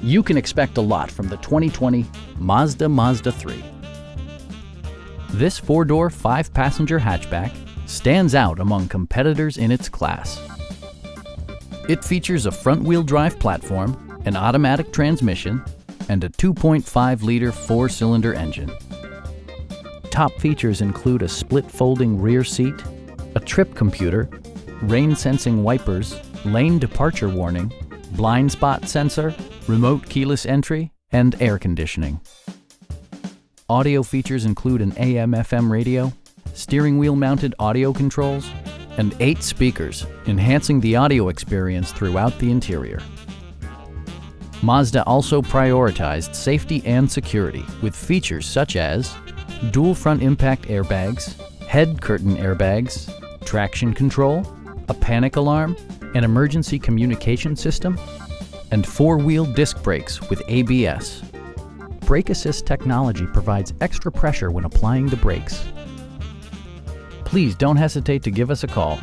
You can expect a lot from the 2020 Mazda Mazda3. This four-door, five-passenger hatchback stands out among competitors in its class. It features a front-wheel drive platform, an automatic transmission, and a 2.5-liter four-cylinder engine. Top features include a split folding rear seat, a trip computer, rain-sensing wipers, lane departure warning, blind spot sensor, remote keyless entry, and air conditioning. Audio features include an AM/FM radio, steering wheel mounted audio controls, and 8 speakers, enhancing the audio experience throughout the interior. Mazda also prioritized safety and security with features such as dual front impact airbags, head curtain airbags, traction control, a panic alarm, an emergency communication system, and four-wheel disc brakes with ABS. Brake Assist technology provides extra pressure when applying the brakes. Please don't hesitate to give us a call.